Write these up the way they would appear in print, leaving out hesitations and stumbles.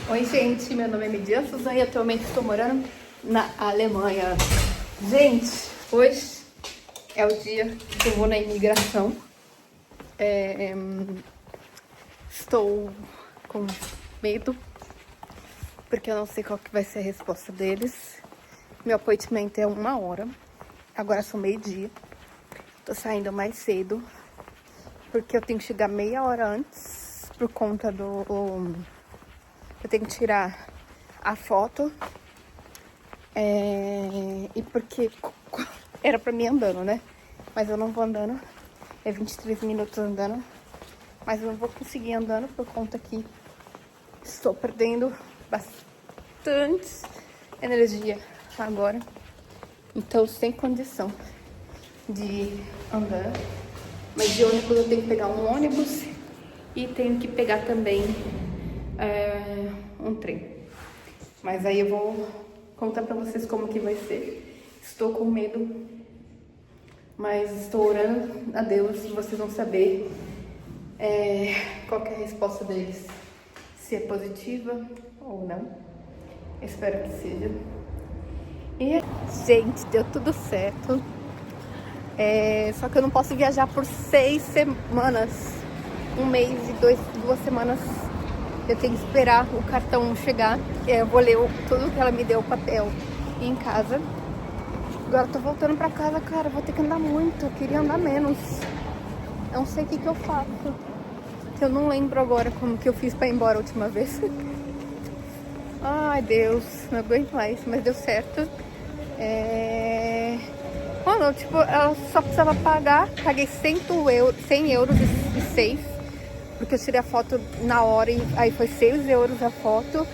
Oi, gente, meu nome é Median Suzan e atualmente estou morando na Alemanha. Gente, hoje é o dia que eu vou na imigração. Estou com medo, porque eu não sei qual que vai ser a resposta deles. Meu appointment é 1 hora, agora são meio-dia. Tô saindo mais cedo, porque eu tenho que chegar meia hora antes, por conta do... Eu tenho que tirar a foto. E porque era pra mim andando, né? Mas eu não vou andando. É 23 minutos andando. Mas eu não vou conseguir andando por conta que estou perdendo bastante energia agora. Então sem condição de andar. Mas de ônibus eu tenho que pegar um ônibus e tenho que pegar também um trem. Mas aí eu vou contar pra vocês como que vai ser. Estou com medo, mas estou orando a Deus e vocês vão saber qual que é a resposta deles. Se é positiva ou não. Espero que seja. E, gente, deu tudo certo. Só que eu não posso viajar por 6 semanas. 1 mês e 2 semanas. Eu tenho que esperar o cartão chegar. Eu vou ler tudo que ela me deu, o papel, em casa. Agora eu tô voltando pra casa, cara. Vou ter que andar muito. Eu queria andar menos. Eu não sei o que eu faço. Eu não lembro agora como que eu fiz pra ir embora a última vez. Ai, Deus. Não aguento mais. Mas deu certo. Mano, tipo, ela só precisava pagar. Paguei 100 euros e 6. Porque eu tirei a foto na hora e aí foi 6 euros a foto.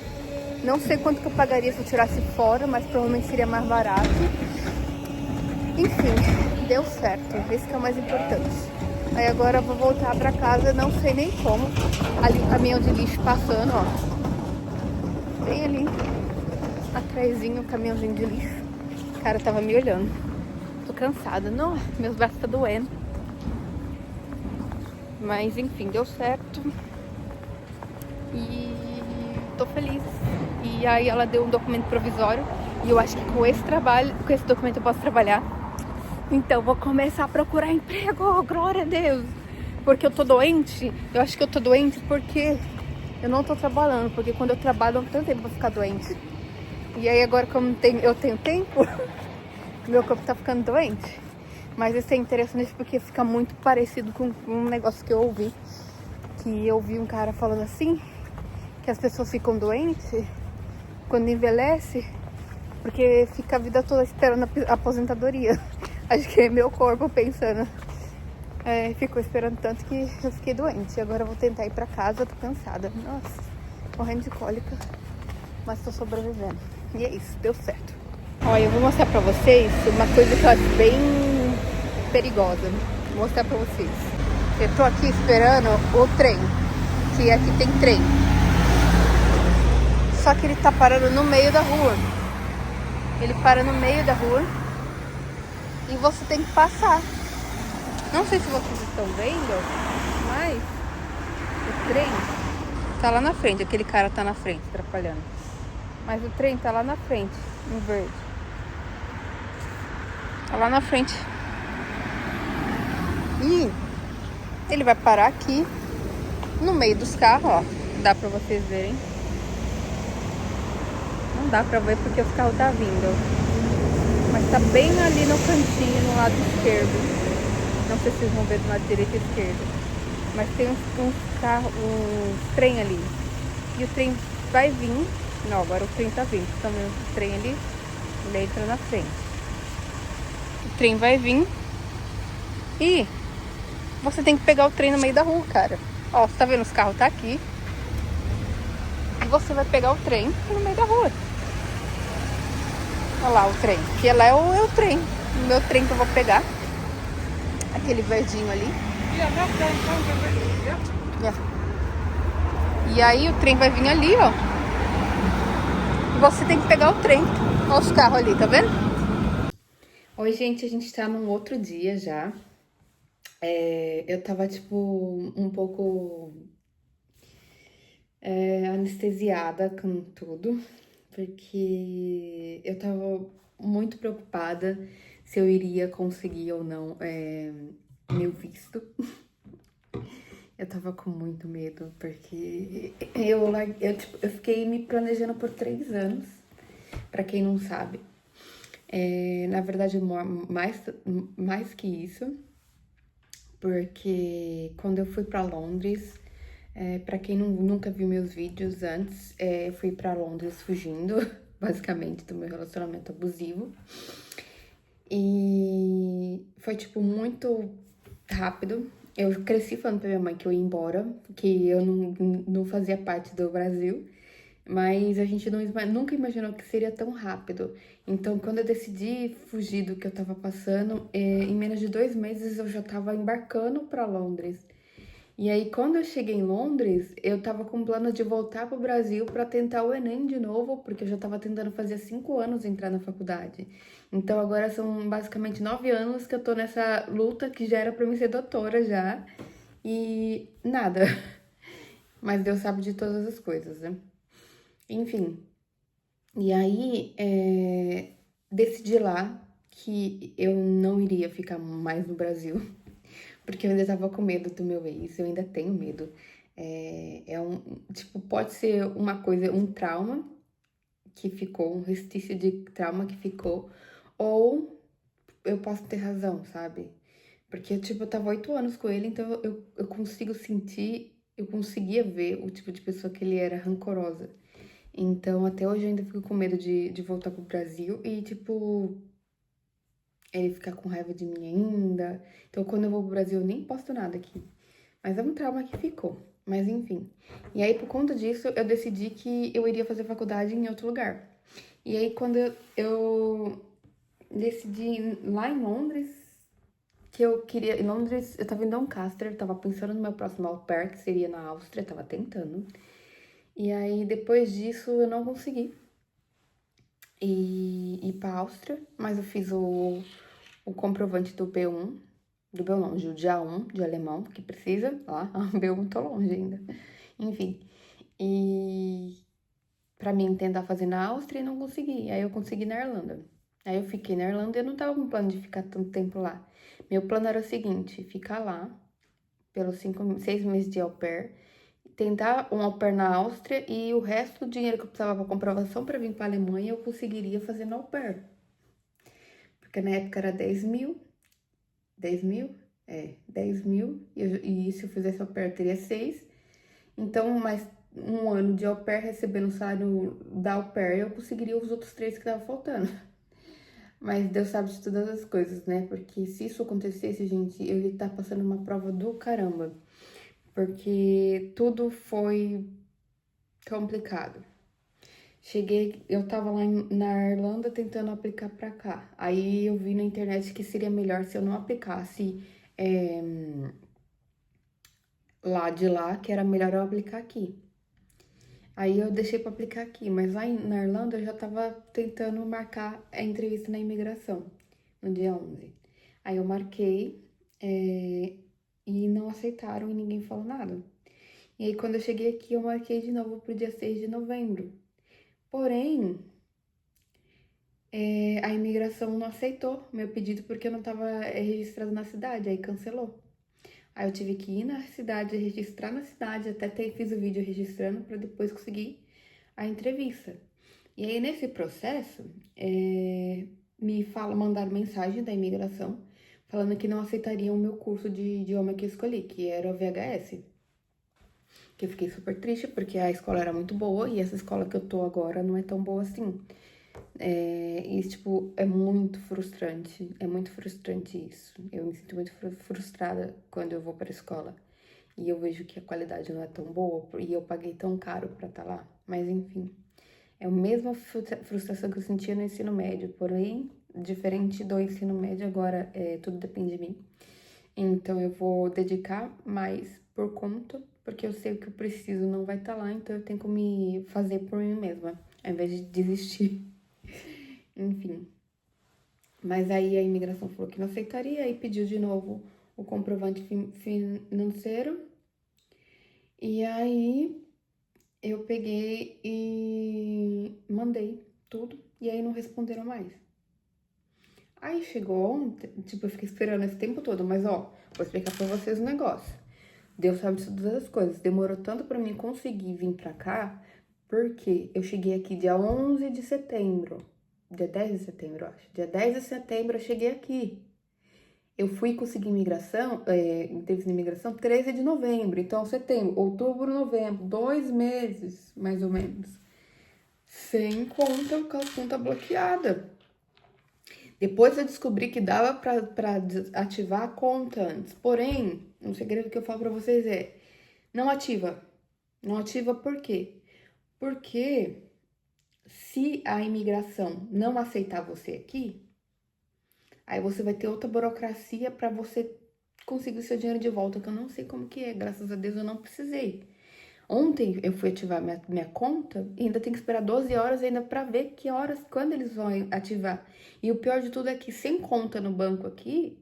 Não sei quanto que eu pagaria se eu tirasse fora, mas provavelmente seria mais barato. Enfim, deu certo. Esse que é o mais importante. Aí agora eu vou voltar pra casa, não sei nem como. Ali o caminhão de lixo passando, ó. Bem ali, atrasinho o caminhãozinho de lixo. O cara tava me olhando. Tô cansada. Não, meus braços tá doendo. Mas enfim, deu certo. E tô feliz. E aí ela deu um documento provisório. E eu acho que com esse documento eu posso trabalhar. Então vou começar a procurar emprego, glória a Deus. Porque eu tô doente. Eu acho que eu tô doente porque eu não tô trabalhando. Porque quando eu trabalho eu não tenho tempo pra ficar doente. E aí agora como eu tenho tempo, meu corpo tá ficando doente. Mas isso é interessante porque fica muito parecido com um negócio que eu ouvi. Que eu vi um cara falando assim, que as pessoas ficam doentes quando envelhece, porque fica a vida toda esperando a aposentadoria. Acho que é meu corpo pensando. Ficou esperando tanto que eu fiquei doente. Agora eu vou tentar ir pra casa, tô cansada. Nossa, morrendo de cólica. Mas tô sobrevivendo. E é isso, deu certo. Olha, eu vou mostrar pra vocês uma coisa que eu acho bem perigosa. Vou mostrar pra vocês. Eu tô aqui esperando o trem, que aqui tem trem. Só que ele tá parando no meio da rua. Ele para no meio da rua e você tem que passar. Não sei se vocês estão vendo, mas o trem tá lá na frente. Aquele cara tá na frente, atrapalhando. Mas o trem tá lá na frente, em verde. Tá lá na frente. E ele vai parar aqui, no meio dos carros, ó. Dá pra vocês verem. Não dá pra ver porque os carros tá vindo. Mas tá bem ali no cantinho, no lado esquerdo. Não sei se vocês vão ver do lado direito e esquerdo. Mas tem uns carros, um trem ali. E o trem vai vir. Não, agora o trem tá vindo. Tá vendo o trem ali? Ele entra na frente. O trem vai vir. E você tem que pegar o trem no meio da rua, cara. Ó, você tá vendo os carros tá aqui. E você vai pegar o trem no meio da rua. Olha lá o trem. Que lá é o trem. O meu trem que eu vou pegar. Aquele verdinho ali. E aí o trem vai vir ali, ó. E você tem que pegar o trem. Olha os carros ali, tá vendo? Oi, gente, a gente tá num outro dia já. Eu tava, tipo, um pouco anestesiada com tudo, porque eu tava muito preocupada se eu iria conseguir ou não meu visto. Eu tava com muito medo, porque eu fiquei me planejando por 3 anos, pra quem não sabe. Na verdade, mais que isso, porque quando eu fui pra Londres, pra quem nunca viu meus vídeos antes, eu fui pra Londres fugindo, basicamente, do meu relacionamento abusivo. E foi, tipo, muito rápido. Eu cresci falando pra minha mãe que eu ia embora, que eu não fazia parte do Brasil. Mas a gente nunca imaginou que seria tão rápido. Então, quando eu decidi fugir do que eu tava passando, em menos de 2 meses eu já tava embarcando pra Londres. E aí, quando eu cheguei em Londres, eu tava com plano de voltar pro Brasil pra tentar o Enem de novo, porque eu já tava tentando fazer 5 anos entrar na faculdade. Então, agora são basicamente 9 anos que eu tô nessa luta que já era pra mim ser doutora já. E nada. Mas Deus sabe de todas as coisas, né? Enfim. E aí, decidi lá que eu não iria ficar mais no Brasil. Porque eu ainda tava com medo do meu ex, eu ainda tenho medo. Tipo, pode ser uma coisa, um trauma que ficou, um restício de trauma que ficou, ou eu posso ter razão, sabe? Porque, tipo, eu tava 8 anos com ele, então eu consigo sentir, eu conseguia ver o tipo de pessoa que ele era rancorosa. Então, até hoje eu ainda fico com medo de voltar pro Brasil e, tipo, ele ficar com raiva de mim ainda. Então, quando eu vou pro Brasil, eu nem posto nada aqui. Mas é um trauma que ficou. Mas enfim. E aí, por conta disso, eu decidi que eu iria fazer faculdade em outro lugar. E aí, quando eu decidi lá em Londres, que eu queria. Em Londres, eu tava em Doncaster, tava pensando no meu próximo au pair, que seria na Áustria, tava tentando. E aí, depois disso, eu não consegui ir pra Áustria, mas eu fiz o comprovante do B1, do B1 não, de A1, de alemão, que precisa, lá, B1 tô longe ainda. Enfim, e pra mim tentar fazer na Áustria e não consegui, aí eu consegui na Irlanda. Aí eu fiquei na Irlanda e eu não tava com plano de ficar tanto tempo lá. Meu plano era o seguinte, ficar lá pelos 6 meses de au pair, tentar um au pair na Áustria e o resto do dinheiro que eu precisava pra comprovação pra vir pra Alemanha eu conseguiria fazer no au pair. Porque na época era 10 mil, 10 mil? 10 mil, e se eu fizesse au pair, eu teria 6. Então, mais um ano de au pair recebendo o salário da au pair, eu conseguiria os outros 3 que estavam faltando. Mas Deus sabe de todas as coisas, né? Porque se isso acontecesse, gente, eu ia estar passando uma prova do caramba. Porque tudo foi complicado. Cheguei, eu tava lá na Irlanda tentando aplicar pra cá. Aí eu vi na internet que seria melhor se eu não aplicasse lá de lá, que era melhor eu aplicar aqui. Aí eu deixei pra aplicar aqui, mas lá na Irlanda eu já tava tentando marcar a entrevista na imigração, no dia 11. Aí eu marquei, e não aceitaram e ninguém falou nada. E aí quando eu cheguei aqui, eu marquei de novo pro dia 6 de novembro. Porém, a imigração não aceitou meu pedido porque eu não tava registrada na cidade, aí cancelou. Aí eu tive que ir na cidade, registrar na cidade, fiz o vídeo registrando para depois conseguir a entrevista. E aí nesse processo, mandaram mensagem da imigração falando que não aceitariam o meu curso de idioma que eu escolhi, que era o VHS. Que eu fiquei super triste porque a escola era muito boa e essa escola que eu tô agora não é tão boa assim. E, tipo, é muito frustrante isso. Eu me sinto muito frustrada quando eu vou pra escola e eu vejo que a qualidade não é tão boa e eu paguei tão caro pra estar lá. Mas, enfim, é a mesma frustração que eu sentia no ensino médio, porém, diferente do ensino médio, agora tudo depende de mim. Então, eu vou dedicar mais por conta, porque eu sei o que eu preciso não vai estar lá, então eu tenho que me fazer por mim mesma, ao invés de desistir. Enfim. Mas aí a imigração falou que não aceitaria e pediu de novo o comprovante financeiro. E aí eu peguei e mandei tudo, e aí não responderam mais. Aí chegou ontem, tipo, eu fiquei esperando esse tempo todo, mas ó, vou explicar pra vocês o negócio. Deus sabe de todas as coisas. Demorou tanto pra mim conseguir vir pra cá, porque eu cheguei aqui dia 11 de setembro. Dia 10 de setembro, eu acho. Dia 10 de setembro eu cheguei aqui. Eu fui conseguir imigração, entrevista de imigração, 13 de novembro. Então, setembro, outubro, novembro, 2 meses, mais ou menos. Sem conta, com a conta bloqueada. Depois eu descobri que dava pra ativar a conta antes. Porém, um segredo que eu falo pra vocês é, não ativa. Não ativa por quê? Porque se a imigração não aceitar você aqui, aí você vai ter outra burocracia pra você conseguir o seu dinheiro de volta, que eu não sei como que é. Graças a Deus eu não precisei. Ontem eu fui ativar minha conta e ainda tem que esperar 12 horas ainda pra ver que horas, quando eles vão ativar. E o pior de tudo é que sem conta no banco aqui,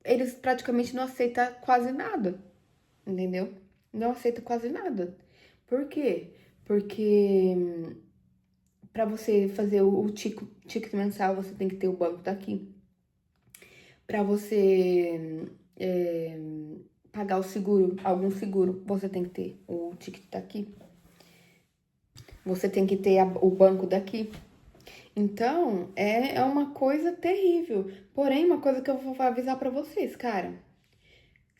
eles praticamente não aceitam quase nada, entendeu? Não aceita quase nada. Por quê? Porque para você fazer o ticket mensal, você tem que ter o banco daqui. Para você pagar o seguro, algum seguro, você tem que ter o ticket daqui. Você tem que ter o banco daqui. Então, é uma coisa terrível. Porém, uma coisa que eu vou avisar para vocês, cara.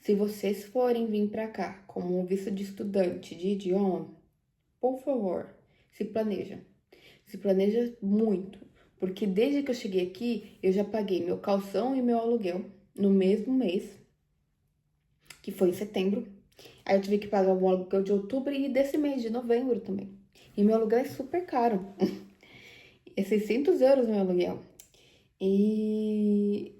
Se vocês forem vir para cá como um visto de estudante de idioma, por favor, se planeja. Se planeja muito. Porque desde que eu cheguei aqui, eu já paguei meu calção e meu aluguel no mesmo mês, que foi em setembro. Aí eu tive que pagar o aluguel de outubro e desse mês, de novembro também. E meu aluguel é super caro. É 600 euros meu aluguel. E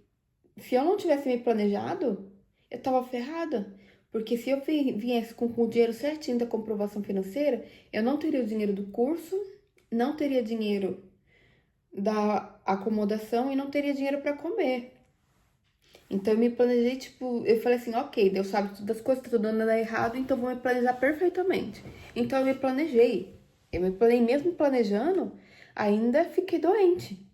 se eu não tivesse me planejado, eu tava ferrada. Porque se eu viesse com o dinheiro certinho da comprovação financeira, eu não teria o dinheiro do curso, não teria dinheiro da acomodação e não teria dinheiro para comer. Então eu me planejei, tipo, eu falei assim, ok, Deus sabe todas as coisas, tá tudo dando errado, então vou me planejar perfeitamente. Então eu me planejei. Eu me planejei, mesmo planejando, ainda fiquei doente.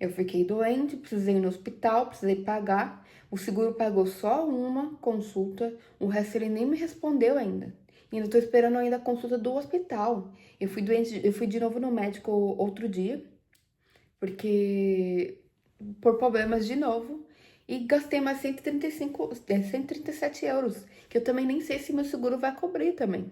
Eu fiquei doente, precisei ir no hospital, precisei pagar. O seguro pagou só uma consulta, o resto ele nem me respondeu ainda. E ainda tô esperando ainda a consulta do hospital. Eu fui doente, eu fui de novo no médico outro dia, porque por problemas de novo. E gastei mais 137 euros, que eu também nem sei se meu seguro vai cobrir também,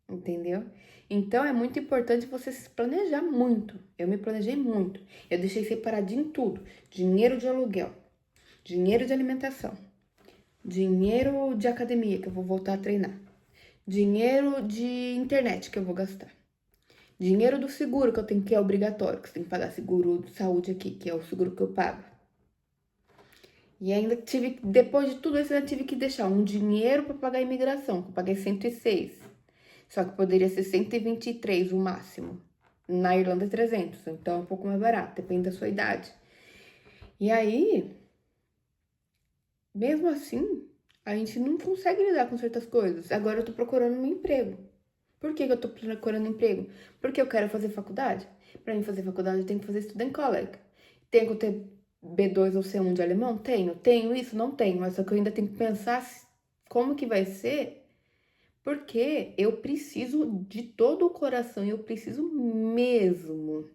entendeu? Então é muito importante você se planejar muito. Eu me planejei muito. Eu deixei separadinho tudo: dinheiro de aluguel, dinheiro de alimentação, dinheiro de academia que eu vou voltar a treinar, dinheiro de internet que eu vou gastar, dinheiro do seguro que eu tenho, que é obrigatório, que você tem que pagar seguro de saúde aqui, que é o seguro que eu pago. E ainda tive, depois de tudo isso, eu tive que deixar um dinheiro para pagar a imigração, que eu paguei 106. Só que poderia ser 123 o máximo. Na Irlanda é 300, então é um pouco mais barato, depende da sua idade. E aí, mesmo assim, a gente não consegue lidar com certas coisas. Agora eu tô procurando um emprego. Por que eu tô procurando emprego? Porque eu quero fazer faculdade. Para mim fazer faculdade, eu tenho que fazer student college. Tenho que ter B2 ou C1 de alemão? Tenho. Tenho isso? Não tenho. Mas só que eu ainda tenho que pensar como que vai ser, porque eu preciso de todo o coração, eu preciso mesmo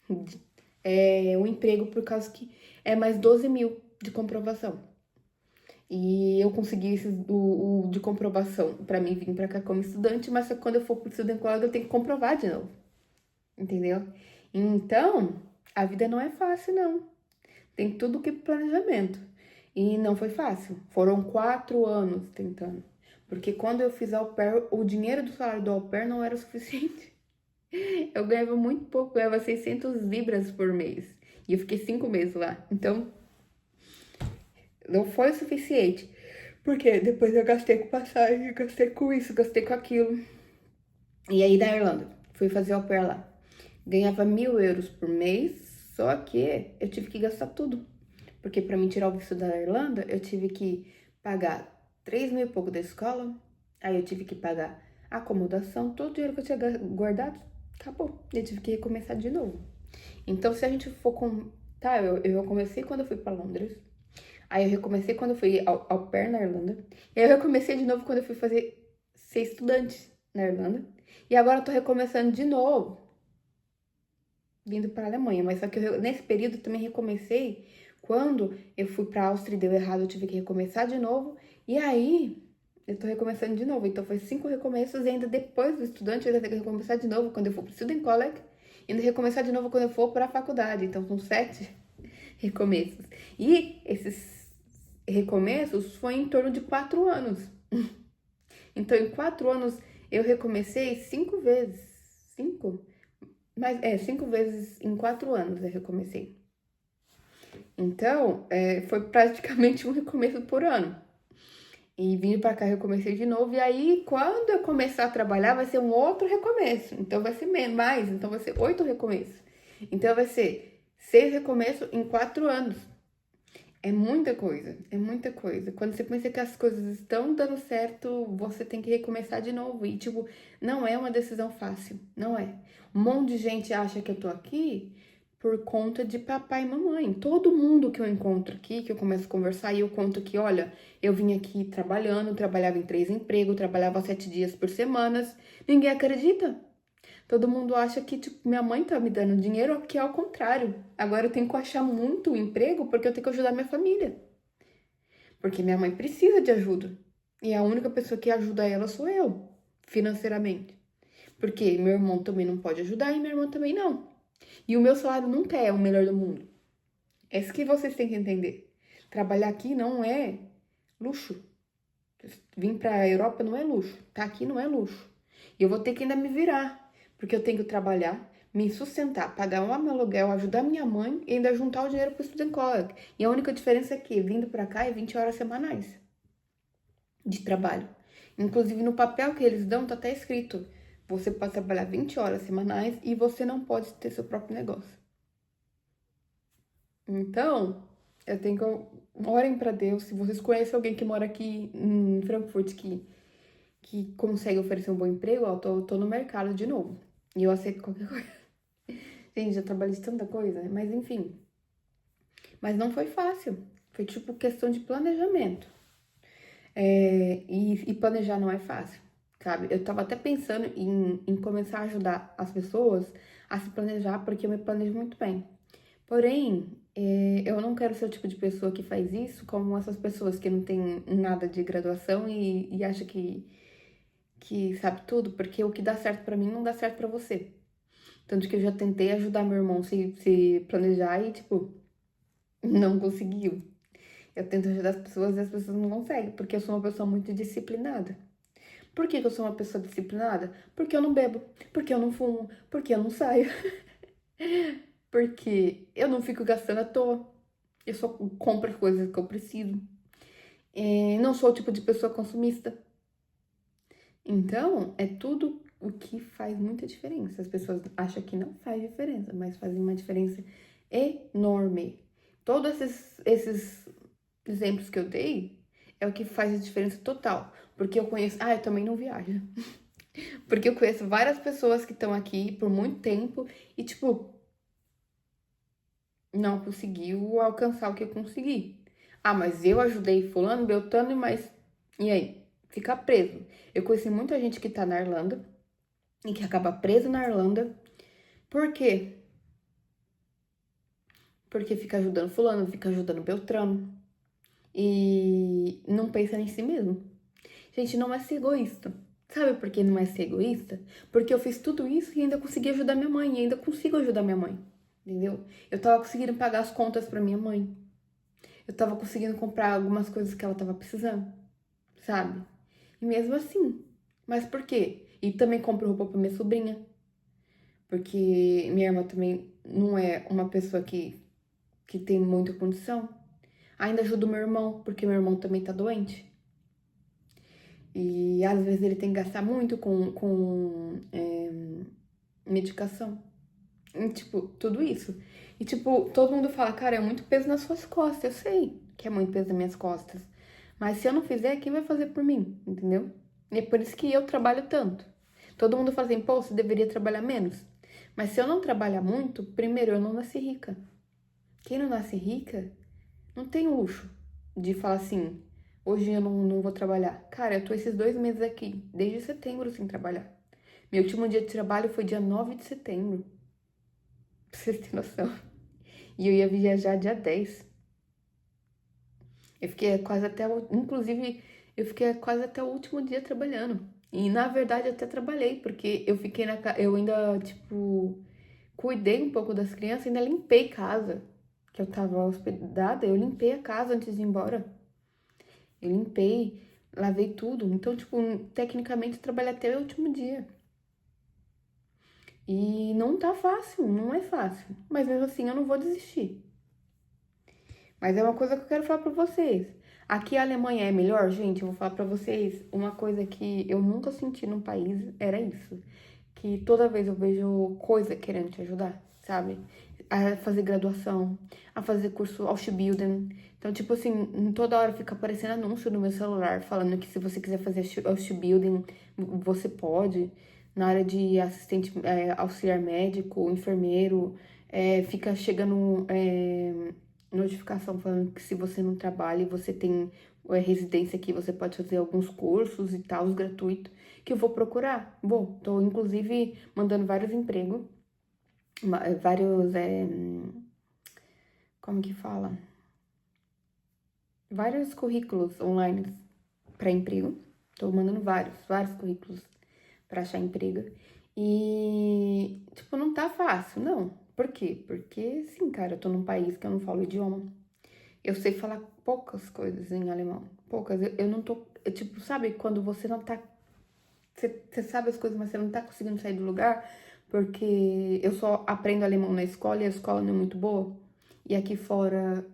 um emprego, por causa que é mais 12 mil de comprovação. E eu consegui o de comprovação para mim vir para cá como estudante, mas só que quando eu for pro Student College eu tenho que comprovar de novo. Entendeu? Então, a vida não é fácil, não. Tem tudo que planejamento. E não foi fácil. Foram 4 anos tentando. Porque quando eu fiz au pair, o dinheiro do salário do au pair não era o suficiente. Eu ganhava muito pouco, ganhava 600 libras por mês. E eu fiquei 5 meses lá. Então, não foi o suficiente. Porque depois eu gastei com passagem, gastei com isso, gastei com aquilo. E aí, da Irlanda, fui fazer au pair lá. Ganhava 1.000 euros por mês, só que eu tive que gastar tudo. Porque para mim tirar o visto da Irlanda, eu tive que pagar 3 mil e pouco da escola, aí eu tive que pagar acomodação, todo o dinheiro que eu tinha guardado, acabou. Eu tive que recomeçar de novo. Então, se a gente for com... Tá, eu comecei quando eu fui pra Londres. Aí eu recomecei quando eu fui ao pair na Irlanda. E aí eu recomecei de novo quando eu fui ser estudante na Irlanda. E agora eu tô recomeçando de novo, vindo pra Alemanha. Mas só que nesse período eu também recomecei quando eu fui pra Áustria e deu errado, eu tive que recomeçar de novo. E aí eu tô recomeçando de novo. Então foi 5 recomeços e ainda depois do estudante eu ainda tenho que recomeçar de novo quando eu for pro Student College. E ainda recomeçar de novo quando eu for pra faculdade. Então são 7 recomeços. E esses recomeços foi em torno de 4 anos. Então, em 4 anos, eu recomecei 5 vezes. 5? Mas, 5 vezes em 4 anos eu recomecei. Então, foi praticamente um recomeço por ano. E vindo pra cá, eu recomecei de novo. E aí, quando eu começar a trabalhar, vai ser um outro recomeço. Então, vai ser mais. Então, vai ser 8 recomeços. Então, vai ser 6 recomeços em 4 anos. É muita coisa, é muita coisa. Quando você pensa que as coisas estão dando certo, você tem que recomeçar de novo. E, tipo, não é uma decisão fácil, não é. Um monte de gente acha que eu tô aqui por conta de papai e mamãe. Todo mundo que eu encontro aqui, que eu começo a conversar e eu conto que, olha, eu vim aqui trabalhando, trabalhava em 3 empregos, trabalhava 7 dias por semana. Ninguém acredita. Todo mundo acha que, tipo, minha mãe tá me dando dinheiro, que é ao contrário. Agora eu tenho que achar muito emprego porque eu tenho que ajudar minha família. Porque minha mãe precisa de ajuda. E a única pessoa que ajuda ela sou eu, financeiramente. Porque meu irmão também não pode ajudar e minha irmã também não. E o meu salário nunca é o melhor do mundo. É isso que vocês têm que entender. Trabalhar aqui não é luxo. Vim pra Europa não é luxo. Tá aqui não é luxo. E eu vou ter que ainda me virar. Porque eu tenho que trabalhar, me sustentar, pagar o meu aluguel, ajudar minha mãe e ainda juntar o dinheiro para o Student College. E a única diferença é que, vindo para cá, é 20 horas semanais de trabalho. Inclusive, no papel que eles dão, tá até escrito: você pode trabalhar 20 horas semanais e você não pode ter seu próprio negócio. Então, eu tenho que... Orem para Deus. Se vocês conhecem alguém que mora aqui em Frankfurt, que consegue oferecer um bom emprego, ó, tô no mercado de novo. E eu aceito qualquer coisa. Gente, já trabalhei de tanta coisa, mas enfim. Mas não foi fácil. Foi tipo questão de planejamento. E planejar não é fácil, sabe? Eu tava até pensando em começar a ajudar as pessoas a se planejar, porque eu me planejo muito bem. Porém, eu não quero ser o tipo de pessoa que faz isso como essas pessoas que não tem nada de graduação e acha que sabe tudo, porque o que dá certo pra mim não dá certo pra você. Tanto que eu já tentei ajudar meu irmão se planejar e, tipo, não conseguiu. Eu tento ajudar as pessoas e as pessoas não conseguem, porque eu sou uma pessoa muito disciplinada. Por que eu sou uma pessoa disciplinada? Porque eu não bebo, porque eu não fumo, porque eu não saio, porque eu não fico gastando à toa. Eu só compro as coisas que eu preciso. Não sou o tipo de pessoa consumista. Então, é tudo o que faz muita diferença. As pessoas acham que não faz diferença, mas faz uma diferença enorme. Todos esses exemplos que eu dei é o que faz a diferença total. Porque eu conheço... eu também não viajo. Porque eu conheço várias pessoas que estão aqui por muito tempo e, tipo, não conseguiu alcançar o que eu consegui. Mas eu ajudei fulano, beltrano, mas... E aí? Fica preso. Eu conheci muita gente que tá na Irlanda e que acaba preso na Irlanda. Por quê? Porque fica ajudando fulano, fica ajudando beltrano. E não pensa em si mesmo. Gente, não é ser egoísta. Sabe por que não é ser egoísta? Porque eu fiz tudo isso e ainda consegui ajudar minha mãe. E ainda consigo ajudar minha mãe. Entendeu? Eu tava conseguindo pagar as contas pra minha mãe. Eu tava conseguindo comprar algumas coisas que ela tava precisando. Sabe? E mesmo assim. Mas por quê? E também compro roupa pra minha sobrinha. Porque minha irmã também não é uma pessoa que tem muita condição. Ainda ajudo meu irmão, porque meu irmão também tá doente. E às vezes ele tem que gastar muito com medicação. E, tipo, tudo isso. E, tipo, todo mundo fala, cara, é muito peso nas suas costas. Eu sei que é muito peso nas minhas costas. Mas se eu não fizer, quem vai fazer por mim? Entendeu? E é por isso que eu trabalho tanto. Todo mundo fala assim, pô, você deveria trabalhar menos. Mas se eu não trabalhar muito, primeiro, eu não nasci rica. Quem não nasce rica não tem luxo de falar assim, hoje eu não vou trabalhar. Cara, eu tô esses 2 meses aqui, desde setembro sem trabalhar. Meu último dia de trabalho foi dia 9 de setembro. Pra vocês terem noção. E eu ia viajar dia 10. Eu fiquei quase até inclusive, eu fiquei quase até o último dia trabalhando. E na verdade eu até trabalhei, porque eu fiquei eu ainda, tipo, cuidei um pouco das crianças, ainda limpei casa. Que eu tava hospedada, eu limpei a casa antes de ir embora. Eu limpei, lavei tudo. Então, tipo, tecnicamente eu trabalhei até o último dia. E não tá fácil, não é fácil. Mas mesmo assim eu não vou desistir. Mas é uma coisa que eu quero falar pra vocês. Aqui a Alemanha é melhor, gente, eu vou falar pra vocês uma coisa que eu nunca senti num país, era isso. Que toda vez eu vejo coisa querendo te ajudar, sabe? A fazer graduação, a fazer curso Ausbildung. Então, tipo assim, toda hora fica aparecendo anúncio no meu celular falando que se você quiser fazer Ausbildung, você pode. Na área de assistente auxiliar médico, enfermeiro, fica chegando notificação falando que se você não trabalha e você tem residência aqui, você pode fazer alguns cursos e tal, gratuitos, que eu vou procurar. Bom, tô inclusive mandando vários empregos, vários, como que fala? Vários currículos online para emprego. Tô mandando vários currículos para achar emprego. E, tipo, não tá fácil, não. Por quê? Porque, sim, cara, eu tô num país que eu não falo o idioma. Eu sei falar poucas coisas em alemão. Poucas. Eu não tô. Tipo, sabe quando você não tá. Você sabe as coisas, mas você não tá conseguindo sair do lugar? Porque eu só aprendo alemão na escola e a escola não é muito boa. E aqui fora,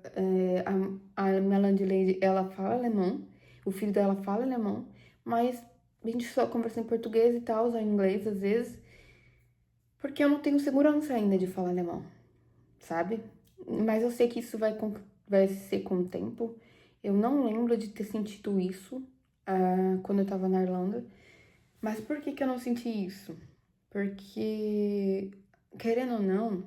a minha landlady, ela fala alemão. O filho dela fala alemão. Mas a gente só conversa em português e tal, ou em inglês às vezes. Porque eu não tenho segurança ainda de falar alemão, sabe? Mas eu sei que isso vai ser com o tempo. Eu não lembro de ter sentido isso quando eu tava na Irlanda. Mas por que que eu não senti isso? Porque, querendo ou não,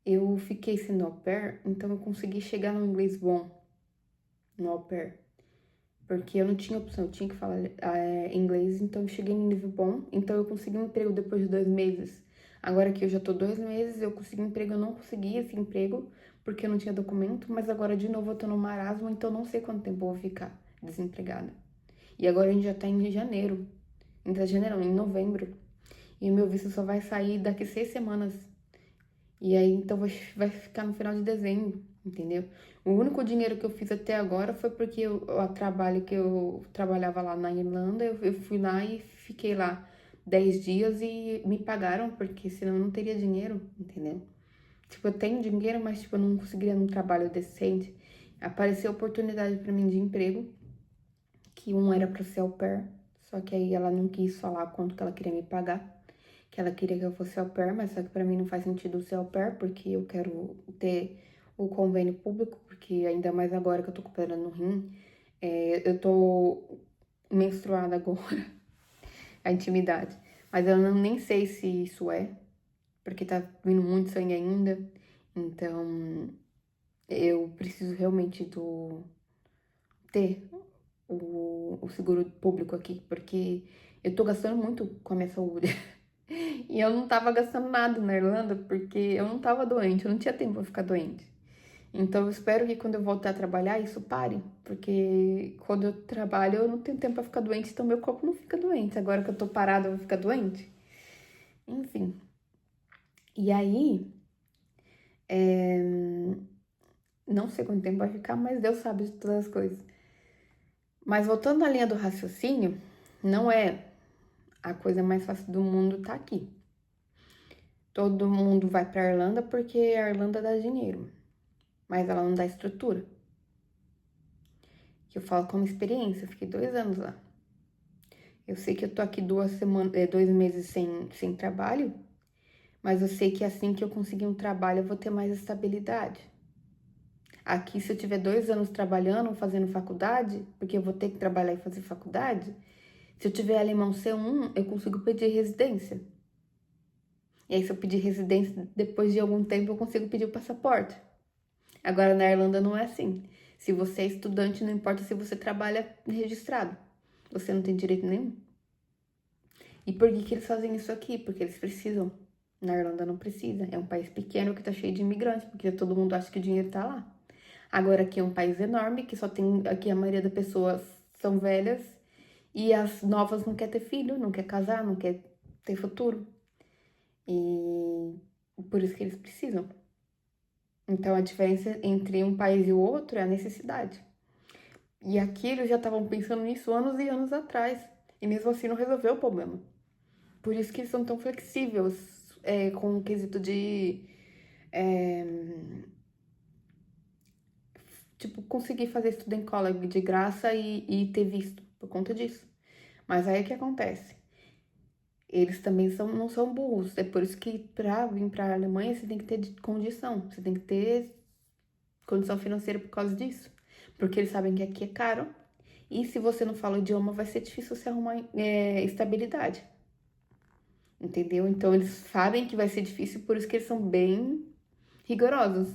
eu fiquei sendo au pair, então eu consegui chegar no inglês bom no au pair. Porque eu não tinha opção, eu tinha que falar inglês, então eu cheguei no nível bom. Então eu consegui um emprego depois de 2 meses. Agora que eu já tô 2 meses, eu consegui um emprego, eu não consegui esse emprego porque eu não tinha documento, mas agora de novo eu tô no marasmo, então eu não sei quanto tempo eu vou ficar desempregada. E agora a gente já tá em janeiro. Em janeiro, não, em novembro. E o meu visto só vai sair daqui 6 semanas. E aí, então, vai ficar no final de dezembro, entendeu? O único dinheiro que eu fiz até agora foi porque o trabalho que eu trabalhava lá na Irlanda, eu fui lá e fiquei lá 10 dias e me pagaram, porque senão eu não teria dinheiro, entendeu? Tipo, eu tenho dinheiro, mas, tipo, eu não conseguiria um trabalho decente. Apareceu oportunidade pra mim de emprego, que um era pra ser au pair, só que aí ela não quis falar quanto que ela queria me pagar. Que ela queria que eu fosse au pair, mas só que pra mim não faz sentido ser au pair, porque eu quero ter o convênio público, porque ainda mais agora que eu tô operando no rim, eu tô menstruada agora, a intimidade. Mas eu nem sei se isso porque tá vindo muito sangue ainda, então eu preciso realmente ter o seguro público aqui, porque eu tô gastando muito com a minha saúde. E eu não tava gastando nada na Irlanda porque eu não tava doente, eu não tinha tempo pra ficar doente. Então eu espero que quando eu voltar a trabalhar isso pare, porque quando eu trabalho eu não tenho tempo pra ficar doente, então meu corpo não fica doente. Agora que eu tô parada eu vou ficar doente. Enfim. E aí, não sei quanto tempo vai ficar, mas Deus sabe de todas as coisas. Mas voltando à linha do raciocínio, não é a coisa mais fácil do mundo tá aqui. Todo mundo vai pra Irlanda porque a Irlanda dá dinheiro, mas ela não dá estrutura. Que eu falo como experiência, eu fiquei 2 anos lá. Eu sei que eu tô aqui 2 meses sem trabalho, mas eu sei que assim que eu conseguir um trabalho eu vou ter mais estabilidade. Aqui, se eu tiver 2 anos trabalhando, fazendo faculdade, porque eu vou ter que trabalhar e fazer faculdade, Se eu tiver alemão C1, eu consigo pedir residência. E aí, se eu pedir residência, depois de algum tempo, eu consigo pedir o passaporte. Agora, na Irlanda não é assim. Se você é estudante, não importa se você trabalha registrado. Você não tem direito nenhum. E por que eles fazem isso aqui? Porque eles precisam. Na Irlanda não precisa. É um país pequeno que tá cheio de imigrantes, porque todo mundo acha que o dinheiro tá lá. Agora aqui é um país enorme, que só tem... Aqui a maioria das pessoas são velhas. E as novas não quer ter filho, não quer casar, não quer ter futuro. E por isso que eles precisam. Então a diferença entre um país e o outro é a necessidade. E aqui eles já estavam pensando nisso anos e anos atrás. E mesmo assim não resolveu o problema. Por isso que eles são tão flexíveis com o quesito de... tipo, conseguir fazer estudo em college de graça e ter visto por conta disso. Mas aí o que acontece? Eles também não são burros. É por isso que pra vir pra Alemanha você tem que ter condição. Você tem que ter condição financeira por causa disso. Porque eles sabem que aqui é caro. E se você não fala o idioma, vai ser difícil você arrumar estabilidade. Entendeu? Então eles sabem que vai ser difícil, por isso que eles são bem rigorosos.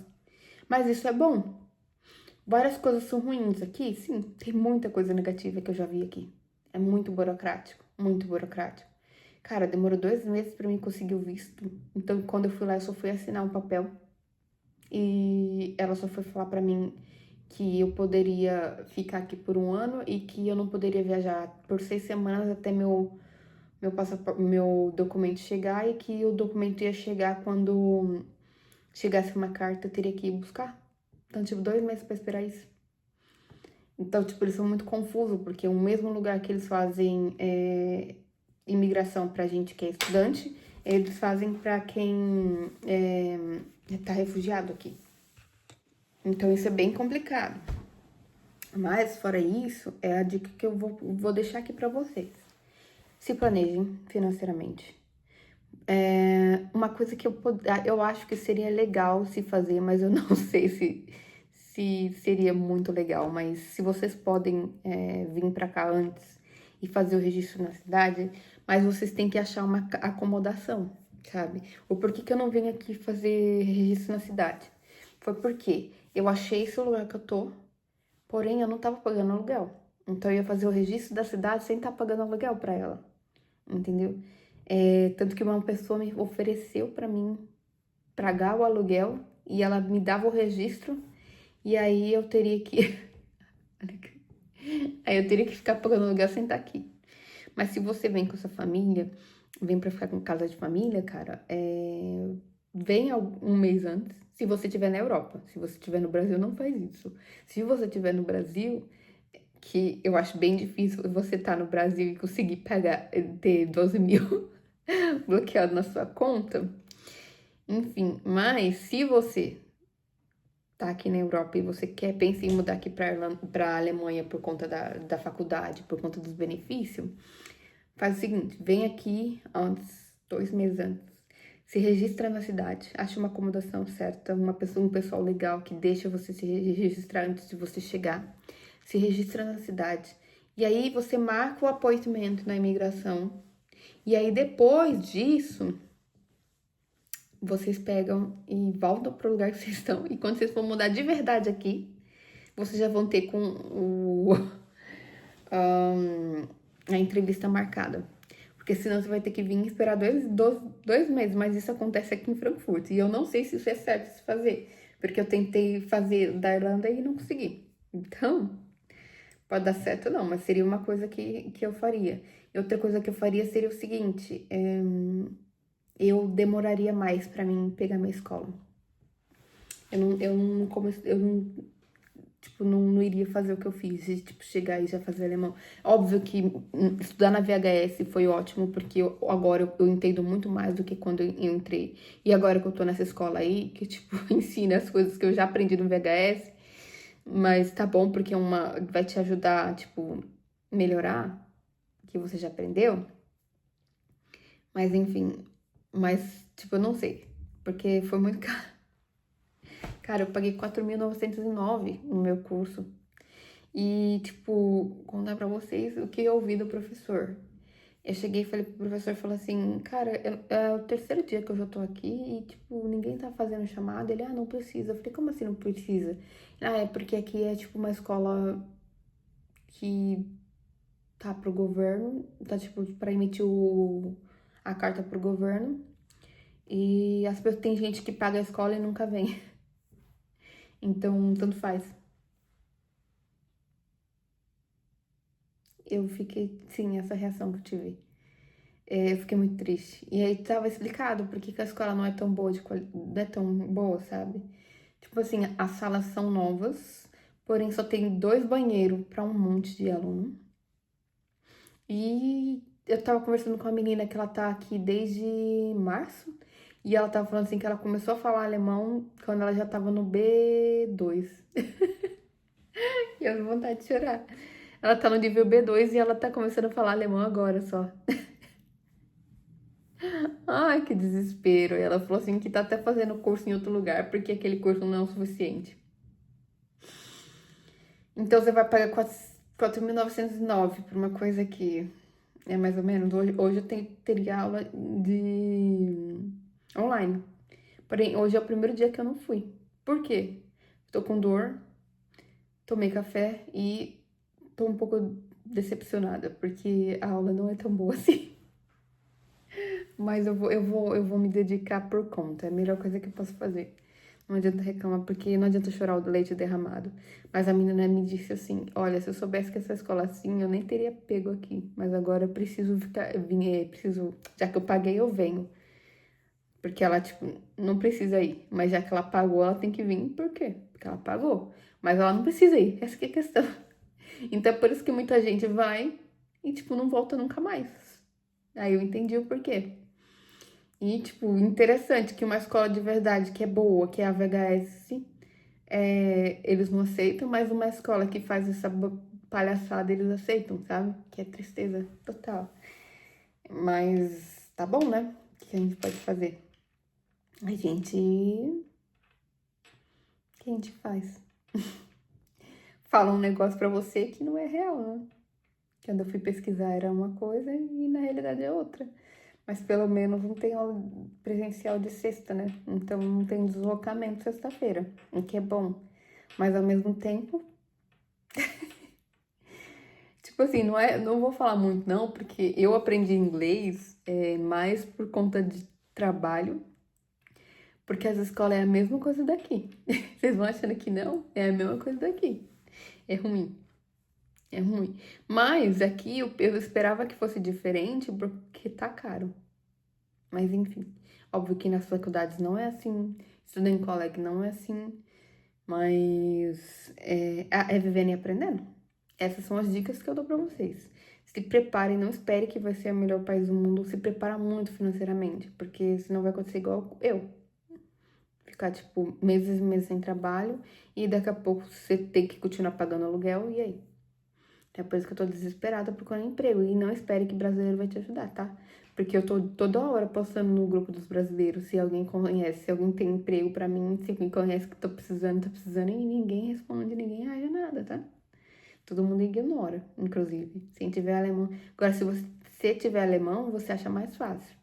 Mas isso é bom. Várias coisas são ruins aqui, sim. Tem muita coisa negativa que eu já vi aqui. É muito burocrático, muito burocrático. Cara, demorou 2 meses pra mim conseguir o visto. Então, quando eu fui lá, eu só fui assinar um papel. E ela só foi falar pra mim que eu poderia ficar aqui por 1 ano e que eu não poderia viajar por 6 semanas até meu documento chegar, e que o documento ia chegar quando chegasse uma carta, eu teria que ir buscar. Então, tipo, 2 meses pra esperar isso. Então, tipo, eles são muito confusos, porque o mesmo lugar que eles fazem imigração pra gente que é estudante, eles fazem pra quem tá refugiado aqui. Então, isso é bem complicado. Mas, fora isso, é a dica que eu vou deixar aqui pra vocês. Se planejem financeiramente. Uma coisa que eu acho que seria legal se fazer, mas eu não sei se seria muito legal. Mas se vocês podem vir pra cá antes e fazer o registro na cidade, mas vocês têm que achar uma acomodação, sabe? O porquê que eu não vim aqui fazer registro na cidade? Foi porque eu achei esse lugar que eu tô, porém eu não tava pagando aluguel. Então eu ia fazer o registro da cidade sem estar pagando aluguel pra ela, entendeu? Tanto que uma pessoa me ofereceu pra mim pagar o aluguel e ela me dava o registro, e aí eu teria que aí eu teria que ficar pagando aluguel sem estar aqui. Mas se você vem com sua família, vem pra ficar com casa de família, cara, vem um mês antes, se você estiver na Europa. Se você estiver no Brasil, não faz isso. Se você estiver no Brasil, que eu acho bem difícil você estar no Brasil e conseguir pagar, ter 12 mil bloqueado na sua conta. Enfim, mas se você tá aqui na Europa e você pensa em mudar aqui pra Alemanha por conta da faculdade, por conta dos benefícios, faz o seguinte, vem aqui antes, 2 meses antes, se registra na cidade, acha uma acomodação certa, um pessoal legal que deixa você se registrar antes de você chegar, se registra na cidade, e aí você marca o appointment na imigração, e aí depois disso, vocês pegam e voltam pro lugar que vocês estão, e quando vocês for mudar de verdade aqui, vocês já vão ter com a entrevista marcada. Porque senão você vai ter que vir e esperar 2 meses, mas isso acontece aqui em Frankfurt. E eu não sei se isso é certo de se fazer, porque eu tentei fazer da Irlanda e não consegui. Então, pode dar certo não, mas seria uma coisa que eu faria. E outra coisa que eu faria seria o seguinte, eu demoraria mais pra mim pegar minha escola. Não iria fazer o que eu fiz, de, tipo, chegar e já fazer alemão. Óbvio que estudar na VHS foi ótimo, porque agora eu entendo muito mais do que quando eu entrei. E agora que eu tô nessa escola aí, que, tipo, ensina as coisas que eu já aprendi no VHS, mas tá bom, porque vai te ajudar, tipo, melhorar o que você já aprendeu. Mas, enfim, tipo, eu não sei, porque foi muito caro. Cara, eu paguei 4.909 no meu curso. E, tipo, contar pra vocês o que eu ouvi do professor. Eu cheguei e falei pro professor, falou assim, cara, é o terceiro dia que eu já tô aqui e, tipo, ninguém tá fazendo chamada. Ele, não precisa. Eu falei, como assim não precisa? É porque aqui é, tipo, uma escola que tá pro governo, tá, tipo, pra emitir a carta pro governo. E as pessoas, tem gente que paga a escola e nunca vem. Então, tanto faz. Eu fiquei, sim, essa reação que eu tive. Eu fiquei muito triste. E aí tava explicado por que a escola não é tão boa não é tão boa, sabe? Tipo assim, as salas são novas, porém só tem 2 banheiros pra um monte de aluno. E eu tava conversando com a menina que ela tá aqui desde março, e ela tava falando assim que ela começou a falar alemão quando ela já tava no B2. E eu tenho vontade de chorar. Ela tá no nível B2 e ela tá começando a falar alemão agora só. Ai, que desespero. E ela falou assim que tá até fazendo curso em outro lugar, porque aquele curso não é o suficiente. Então você vai pagar 4.909 por uma coisa que é mais ou menos. Hoje eu teria aula de online. Porém, hoje é o primeiro dia que eu não fui. Por quê? Tô com dor, tomei café e tô um pouco decepcionada, porque a aula não é tão boa assim. Mas eu vou me dedicar por conta. É a melhor coisa que eu posso fazer. Não adianta reclamar, porque não adianta chorar o leite derramado. Mas a menina me disse assim: olha, se eu soubesse que essa escola é assim, eu nem teria pego aqui. Mas agora eu preciso preciso, já que eu paguei, eu venho. Porque ela, tipo, não precisa ir. Mas já que ela pagou, ela tem que vir. Por quê? Porque ela pagou. Mas ela não precisa ir. Essa que é a questão. Então é por isso que muita gente vai e, tipo, não volta nunca mais. Aí eu entendi o porquê. E, tipo, interessante que uma escola de verdade, que é boa, que é a VHS, eles não aceitam, mas uma escola que faz essa palhaçada, eles aceitam, sabe? Que é tristeza total. Mas tá bom, né? O que a gente pode fazer? A gente. O que a gente faz? Fala um negócio pra você que não é real, né? Quando eu fui pesquisar era uma coisa e na realidade é outra. Mas pelo menos não tem aula presencial de sexta, né? Então não tem deslocamento sexta-feira, o que é bom. Mas ao mesmo tempo, tipo assim, não vou falar muito não, porque eu aprendi inglês mais por conta de trabalho, porque as escolas é a mesma coisa daqui. Vocês vão achando que não? É a mesma coisa daqui. É ruim. É ruim. Mas aqui eu esperava que fosse diferente porque tá caro. Mas enfim, óbvio que nas faculdades não é assim, estudando em colégio não é assim, mas é vivendo e aprendendo. Essas são as dicas que eu dou pra vocês. Se preparem, não espere que vai ser o melhor país do mundo, se prepara muito financeiramente, porque senão vai acontecer igual eu. Ficar, tipo, meses e meses sem trabalho e daqui a pouco você tem que continuar pagando aluguel, e aí? É por isso que eu tô desesperada procurando emprego. E não espere que brasileiro vai te ajudar, tá? Porque eu tô toda hora postando no grupo dos brasileiros se alguém conhece, se alguém tem emprego pra mim, se alguém conhece que tô precisando, tá precisando, e ninguém responde, ninguém age nada, tá? Todo mundo ignora, inclusive. Se tiver alemão. Agora, se você tiver alemão, você acha mais fácil.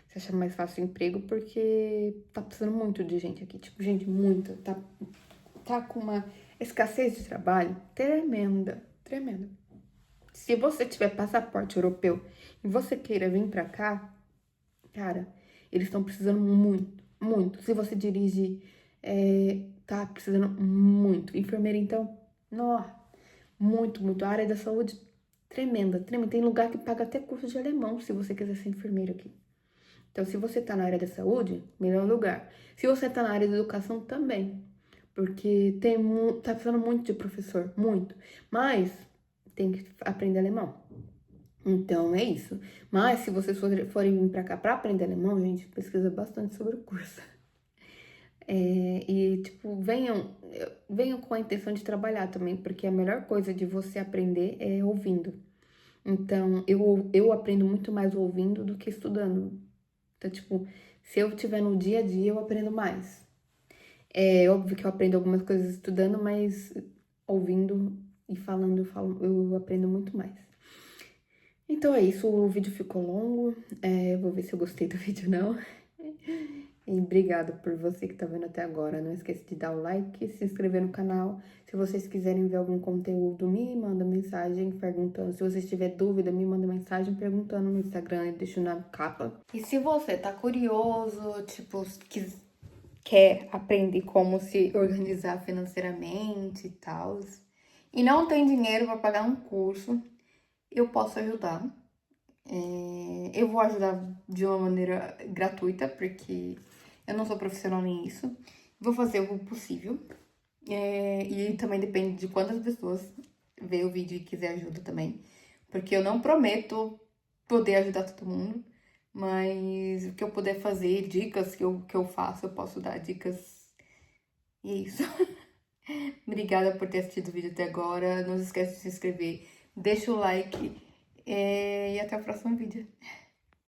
Você acha mais fácil o emprego porque tá precisando muito de gente aqui. Tipo, gente, muito. Tá com uma escassez de trabalho tremenda, tremenda. Se você tiver passaporte europeu e você queira vir pra cá, cara, eles estão precisando muito, muito. Se você dirige, tá precisando muito. Enfermeira, então, nossa, muito, muito. A área da saúde, tremenda, tremenda. Tem lugar que paga até curso de alemão se você quiser ser enfermeiro aqui. Então, se você tá na área da saúde, melhor lugar. Se você tá na área da educação, também. Porque tá precisando muito de professor, muito. Mas tem que aprender alemão. Então é isso. Mas se vocês forem vir pra cá pra aprender alemão, gente, pesquisa bastante sobre o curso. E, tipo, venham com a intenção de trabalhar também, porque a melhor coisa de você aprender é ouvindo. Então, eu aprendo muito mais ouvindo do que estudando. Então, tipo, se eu estiver no dia a dia, eu aprendo mais. É óbvio que eu aprendo algumas coisas estudando, mas ouvindo E falando, eu aprendo muito mais. Então é isso, o vídeo ficou longo. Vou ver se eu gostei do vídeo, não. E obrigada por você que tá vendo até agora. Não esqueça de dar o like, se inscrever no canal. Se vocês quiserem ver algum conteúdo, me manda mensagem perguntando. Se vocês tiver dúvida, me manda mensagem perguntando no Instagram, eu deixo na capa. E se você tá curioso, tipo, quer aprender como se organizar financeiramente e tal, e não tem dinheiro para pagar um curso, eu posso ajudar. Eu vou ajudar de uma maneira gratuita, porque eu não sou profissional nisso. Vou fazer o possível. E também depende de quantas pessoas ver o vídeo e quiser ajuda também. Porque eu não prometo poder ajudar todo mundo. Mas o que eu puder fazer, dicas que eu faço, eu posso dar dicas. E é isso. Obrigada por ter assistido o vídeo até agora. Não se esqueça de se inscrever. Deixa o like. E até o próximo vídeo.